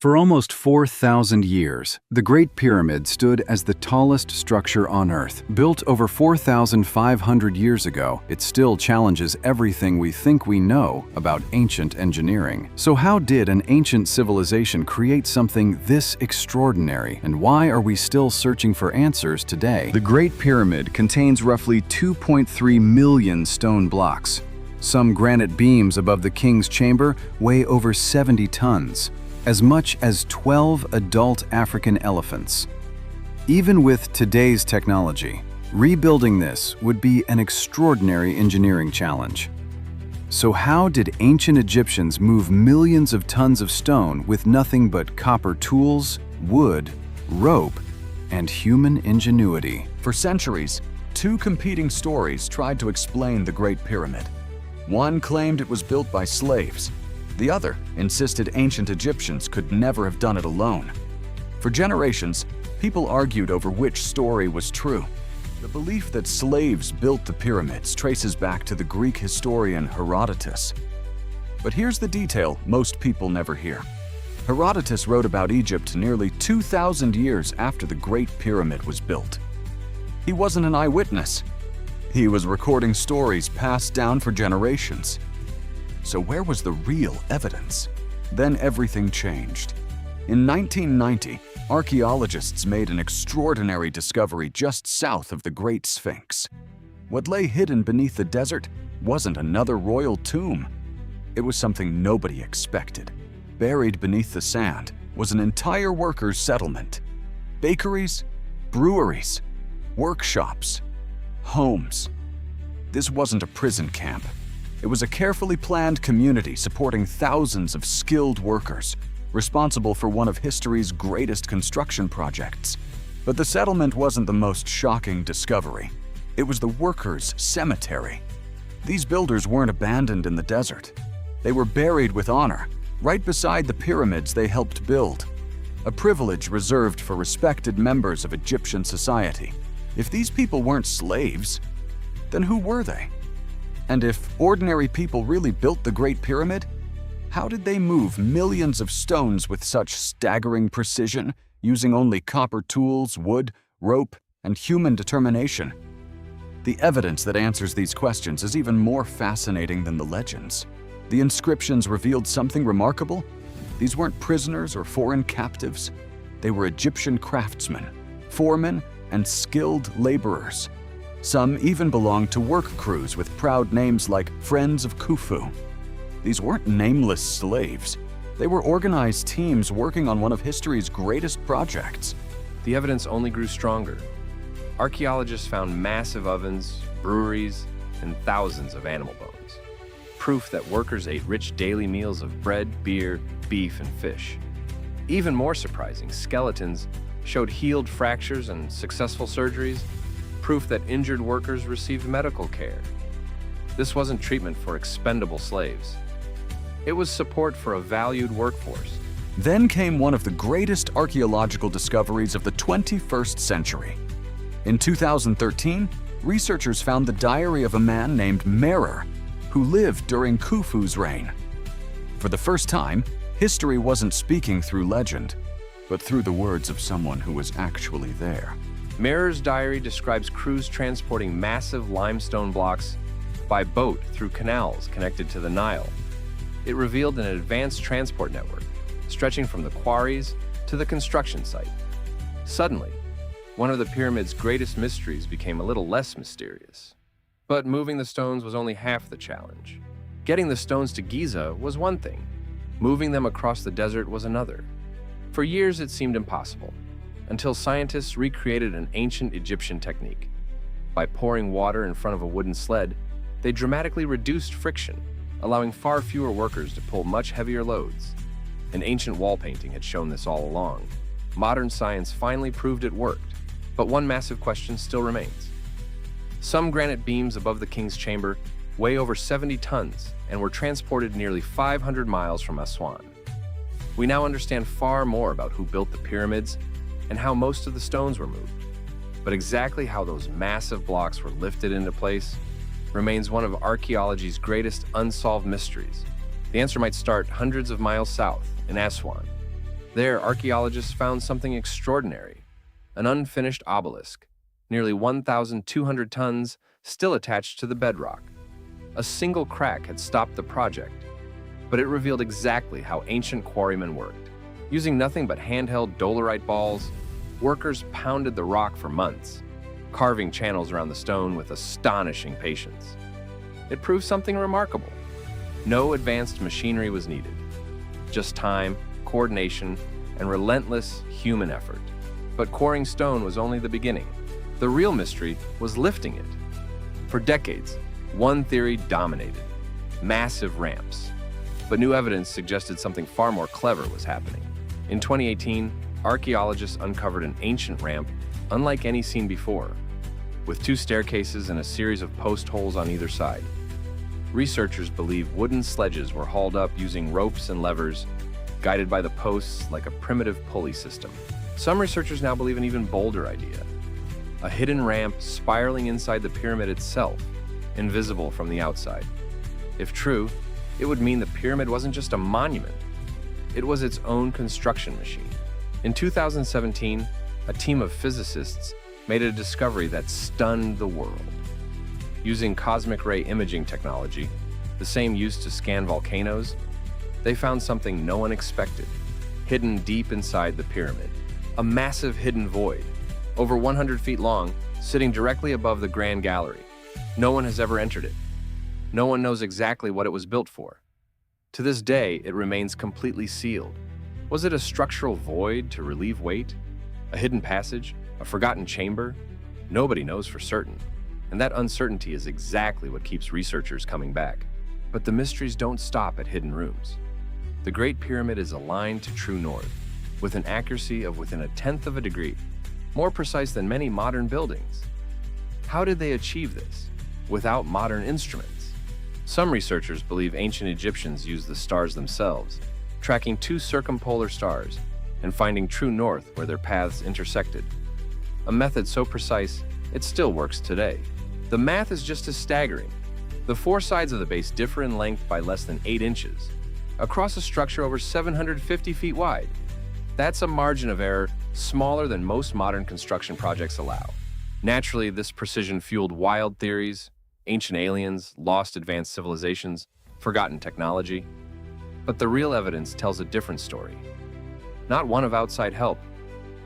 For almost 4,000 years, the Great Pyramid stood as the tallest structure on Earth. Built over 4,500 years ago, it still challenges everything we think we know about ancient engineering. So how did an ancient civilization create something this extraordinary, and why are we still searching for answers today? The Great Pyramid contains roughly 2.3 million stone blocks. Some granite beams above the king's chamber weigh over 70 tons. As much as 12 adult African elephants. Even with today's technology, rebuilding this would be an extraordinary engineering challenge. So how did ancient Egyptians move millions of tons of stone with nothing but copper tools, wood, rope, and human ingenuity? For centuries, two competing stories tried to explain the Great Pyramid. One claimed it was built by slaves. The other insisted ancient Egyptians could never have done it alone. For generations, people argued over which story was true. The belief that slaves built the pyramids traces back to the Greek historian Herodotus. But here's the detail most people never hear. Herodotus wrote about Egypt nearly 2,000 years after the Great Pyramid was built. He wasn't an eyewitness. He was recording stories passed down for generations. So where was the real evidence? Then everything changed. In 1990, archaeologists made an extraordinary discovery just south of the Great Sphinx. What lay hidden beneath the desert wasn't another royal tomb. It was something nobody expected. Buried beneath the sand was an entire workers' settlement. Bakeries, breweries, workshops, homes. This wasn't a prison camp. It was a carefully planned community supporting thousands of skilled workers, responsible for one of history's greatest construction projects. But the settlement wasn't the most shocking discovery. It was the workers' cemetery. These builders weren't abandoned in the desert. They were buried with honor, right beside the pyramids they helped build, a privilege reserved for respected members of Egyptian society. If these people weren't slaves, then who were they? And if ordinary people really built the Great Pyramid, how did they move millions of stones with such staggering precision, using only copper tools, wood, rope, and human determination? The evidence that answers these questions is even more fascinating than the legends. The inscriptions revealed something remarkable. These weren't prisoners or foreign captives. They were Egyptian craftsmen, foremen, and skilled laborers. Some even belonged to work crews with proud names like Friends of Khufu. These weren't nameless slaves. They were organized teams working on one of history's greatest projects. The evidence only grew stronger. Archaeologists found massive ovens, breweries, and thousands of animal bones. Proof that workers ate rich daily meals of bread, beer, beef, and fish. Even more surprising, skeletons showed healed fractures and successful surgeries. Proof that injured workers received medical care. This wasn't treatment for expendable slaves. It was support for a valued workforce. Then came one of the greatest archaeological discoveries of the 21st century. In 2013, researchers found the diary of a man named Merer, who lived during Khufu's reign. For the first time, history wasn't speaking through legend, but through the words of someone who was actually there. Merer's diary describes crews transporting massive limestone blocks by boat through canals connected to the Nile. It revealed an advanced transport network, stretching from the quarries to the construction site. Suddenly, one of the pyramid's greatest mysteries became a little less mysterious. But moving the stones was only half the challenge. Getting the stones to Giza was one thing. Moving them across the desert was another. For years, it seemed impossible, until scientists recreated an ancient Egyptian technique. By pouring water in front of a wooden sled, they dramatically reduced friction, allowing far fewer workers to pull much heavier loads. An ancient wall painting had shown this all along. Modern science finally proved it worked, but one massive question still remains. Some granite beams above the king's chamber weigh over 70 tons and were transported nearly 500 miles from Aswan. We now understand far more about who built the pyramids and how most of the stones were moved. But exactly how those massive blocks were lifted into place remains one of archaeology's greatest unsolved mysteries. The answer might start hundreds of miles south in Aswan, There, archaeologists found something extraordinary: an unfinished obelisk, nearly 1,200 tons, still attached to the bedrock. A single crack had stopped the project, but it revealed exactly how ancient quarrymen worked. Using nothing but handheld dolerite balls, workers pounded the rock for months, carving channels around the stone with astonishing patience. It proved something remarkable. No advanced machinery was needed, just time, coordination, and relentless human effort. But quarrying stone was only the beginning. The real mystery was lifting it. For decades, one theory dominated: massive ramps. But new evidence suggested something far more clever was happening. In 2018, archaeologists uncovered an ancient ramp unlike any seen before, with 2 staircases and a series of post holes on either side. Researchers believe wooden sledges were hauled up using ropes and levers, guided by the posts like a primitive pulley system. Some researchers now believe an even bolder idea: a hidden ramp spiraling inside the pyramid itself, invisible from the outside. If true, it would mean the pyramid wasn't just a monument, it was its own construction machine. In 2017, a team of physicists made a discovery that stunned the world. Using cosmic ray imaging technology, the same used to scan volcanoes, they found something no one expected, hidden deep inside the pyramid. A massive hidden void, over 100 feet long, sitting directly above the Grand Gallery. No one has ever entered it. No one knows exactly what it was built for. To this day, it remains completely sealed. Was it a structural void to relieve weight? A hidden passage? A forgotten chamber? Nobody knows for certain. And that uncertainty is exactly what keeps researchers coming back. But the mysteries don't stop at hidden rooms. The Great Pyramid is aligned to true north, with an accuracy of within 1/10 of a degree, more precise than many modern buildings. How did they achieve this without modern instruments? Some researchers believe ancient Egyptians used the stars themselves, tracking 2 circumpolar stars and finding true north where their paths intersected. A method so precise, it still works today. The math is just as staggering. The 4 sides of the base differ in length by less than 8 inches, across a structure over 750 feet wide. That's a margin of error smaller than most modern construction projects allow. Naturally, this precision fueled wild theories: ancient aliens, lost advanced civilizations, forgotten technology. But the real evidence tells a different story. Not one of outside help,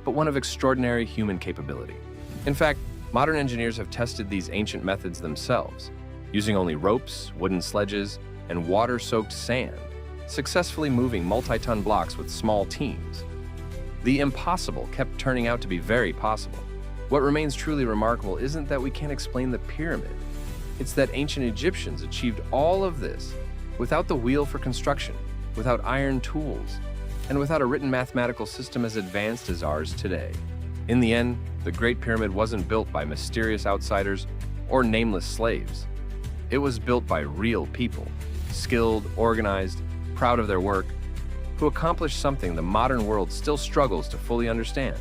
but one of extraordinary human capability. In fact, modern engineers have tested these ancient methods themselves, using only ropes, wooden sledges, and water-soaked sand, successfully moving multi-ton blocks with small teams. The impossible kept turning out to be very possible. What remains truly remarkable isn't that we can't explain the pyramid. It's that ancient Egyptians achieved all of this without the wheel for construction, without iron tools, and without a written mathematical system as advanced as ours today. In the end, the Great Pyramid wasn't built by mysterious outsiders or nameless slaves. It was built by real people, skilled, organized, proud of their work, who accomplished something the modern world still struggles to fully understand.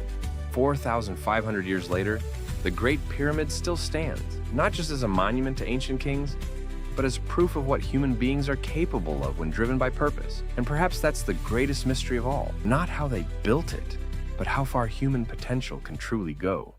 4,500 years later, the Great Pyramid still stands, not just as a monument to ancient kings, but as proof of what human beings are capable of when driven by purpose. And perhaps that's the greatest mystery of all. Not how they built it, but how far human potential can truly go.